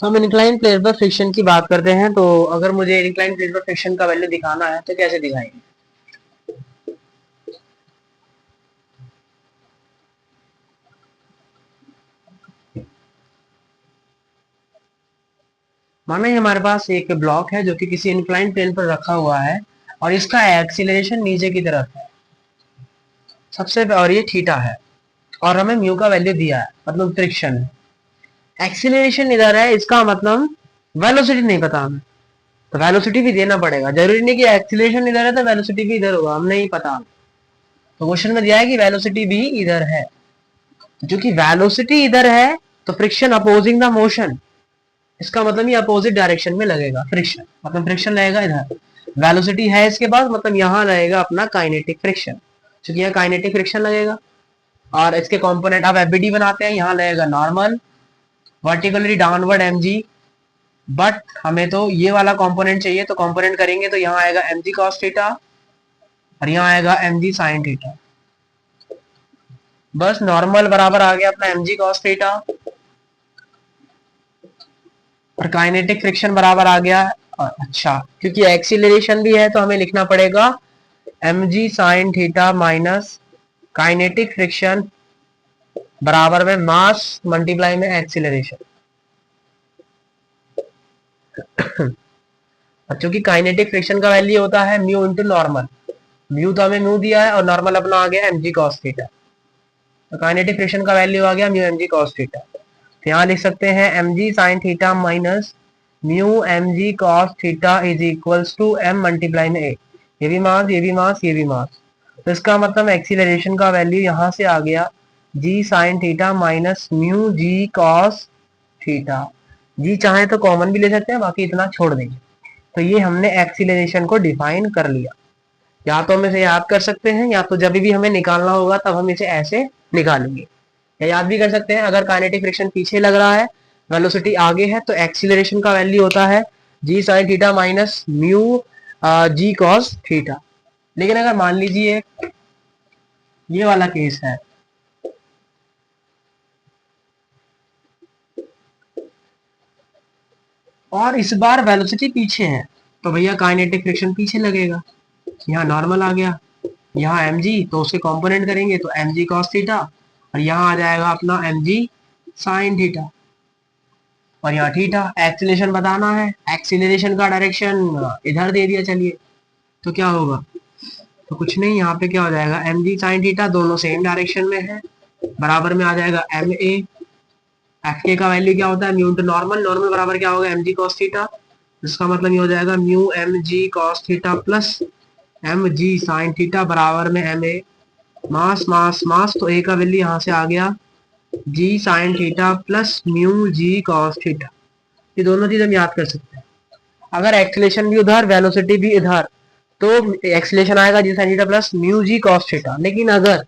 हम incline plane पर friction की बात करते हैं, तो अगर मुझे इंक्लाइन प्लेन पर फ्रिक्शन का वैल्यू दिखाना है तो कैसे दिखाएंगे। माना ये हमारे पास एक ब्लॉक है जो कि किसी इंक्लाइन प्लेन पर रखा हुआ है और इसका एक्सीलरेशन नीचे की तरफ है सबसे, और ये थीटा है और हमें म्यू का वैल्यू दिया है, मतलब फ्रिक्शन है। एक्सीलरेशन इधर है, इसका मतलब वेलोसिटी नहीं पता हमें, तो वेलोसिटी भी देना पड़ेगा। जरूरी नहीं कि एक्सीलरेशन इधर है तो वेलोसिटी भी इधर होगा, हमें नहीं पता। तो क्वेश्चन में दिया है कि वेलोसिटी भी इधर है, क्योंकि वेलोसिटी इधर है तो फ्रिक्शन अपोजिंग द मोशन, इसका मतलब ये अपोजिट डायरेक्शन में लगेगा फ्रिक्शन, मतलब फ्रिक्शन लगेगा इधर। वेलोसिटी है इसके पास, मतलब यहाँ लगेगा अपना काइनेटिक फ्रिक्शन, क्योंकि यहाँ काइनेटिक फ्रिक्शन लगेगा। और इसके कंपोनेंट आप एफबीडी बनाते हैं, यहाँ लगेगा normal vertically downward mg, but हमें तो ये वाला कंपोनेंट चाहिए, तो कंपोनेंट करेंगे तो यहाँ आएगा mg cos थीटा और यहाँ आएगा mg sin थीटा। बस नॉर्मल बराबर आ गया अपना mg cos थीटा और काइनेटिक फ्रिक्शन बराबर आ गया। अच्छा, क्योंकि एक्सीलरेशन भी है तो हमें लिखना पड़ेगा mg sin theta minus kinetic friction बराबर में मास मल्टीप्लाई में एक्सीलरेशन। क्योंकि काइनेटिक फ्रिक्शन का वैल्यू होता है म्यू इंटू नॉर्मल, म्यू तो हमें म्यू दिया है और नॉर्मल अपना आ गया mg cos थीटा, तो काइनेटिक फ्रिक्शन का वैल्यू आ गया म्यू mg cos थीटा। तो यहाँ लिख सकते हैं mg sin theta minus mu mg cos theta is equals to m multiply में a। ये भी मास, ये भी मास, ये भी मास, तो इसका मतलब एक्सीलरेशन का वैल्यू यहाँ से आ गया g sin theta minus mu g cos theta. जी चाहे तो कॉमन भी ले सकते हैं, बाकी इतना छोड़ देंगे। तो ये हमने एक्सीलरेशन को डिफाइन कर लिया। या तो हम इसे याद कर सकते हैं, या तो जब भी हमें निकालना होगा तब हम इसे ऐसे निकालेंगे, या याद भी कर सकते हैं। अगर काइनेटिक फ्रिक्शन पीछे लग रहा है, वेलोसिटी आगे है, तो एक्सीलरेशन का वैल्यू होता है जी sine theta minus mu G cos theta. लेकिन अगर मान लीजिए ये वाला केस है, और इस बार वेलोसिटी पीछे है, तो भैया काइनेटिक फ्रिक्शन पीछे लगेगा। यहाँ नॉर्मल आ गया, यहाँ mg, तो उसके कंपोनेंट करेंगे तो mg cos थीटा और यहाँ आ जाएगा अपना mg sin थीटा और यहाँ थीटा। एक्सीलरेशन बताना है, एक्सीलरेशन का डायरेक्शन इधर दे दिया, चलिए तो क्या होगा, तो कुछ नहीं, यहाँ पे क्या हो जाएगा mg sin थीटा, दोनों सेम डायरेक्शन में है, बराबर में आ जाएगा ma। fk का वैल्यू क्या होता है म्यू इंटू नॉर्मल, नॉर्मल बराबर क्या होगा mg cos थीटा, इसका मतलब ये हो जाएगा mu mg cos theta plus mg sin theta बराबर में ma। मास मास मास, तो a का वैल्यू यहाँ से आ गया g sin theta plus mu g cos theta. ये दोनों चीज हम याद कर सकते हैं। अगर एक्सीलरेशन भी उधर, वेलोसिटी भी इधर, तो एक्सीलरेशन आएगा g sin theta plus mu g cos theta. लेकिन अगर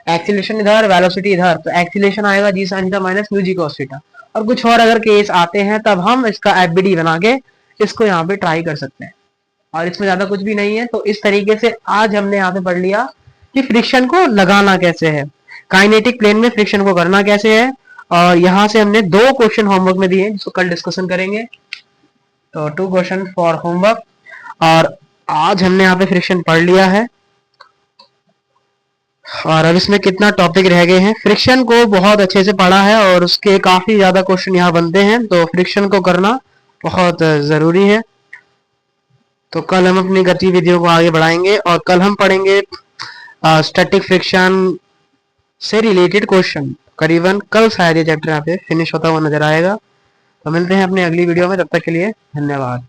एक्सीलरेशन इधर, वेलोसिटी इधर, तो एक्सीलरेशन आएगा g sin theta minus mu g cos theta. और कुछ और अगर केस आते हैं तब हम इसका एफबीडी बना के इसको यहाँ पे ट्राई कर सकते हैं, और इसमें ज्यादा कुछ भी नहीं है। तो इस तरीके से आज हमने यहाँ पे पढ़ लिया कि फ्रिक्शन को लगाना कैसे है, काइनेटिक प्लेन में फ्रिक्शन को करना कैसे है, और यहाँ से हमने 2 क्वेश्चन होमवर्क में दिए जिसको कल डिस्कशन करेंगे। तो 2 क्वेश्चन फॉर होमवर्क, और आज हमने यहाँ पे फ्रिक्शन पढ़ लिया है। और अब इसमें कितना टॉपिक रह गए हैं, फ्रिक्शन को बहुत अच्छे से पढ़ा है और उसके काफी ज्यादा क्वेश्चन यहाँ बनते हैं, तो फ्रिक्शन को करना बहुत जरूरी है। तो कल हम अपनी गतिविधियों को आगे बढ़ाएंगे और कल हम पढ़ेंगे स्टैटिक फ्रिक्शन से रिलेटेड क्वेश्चन। करीबन कल शायद ये चैप्टर यहाँ पे फिनिश होता हुआ नजर आएगा। तो मिलते हैं अपनी अगली वीडियो में, तब तक के लिए धन्यवाद।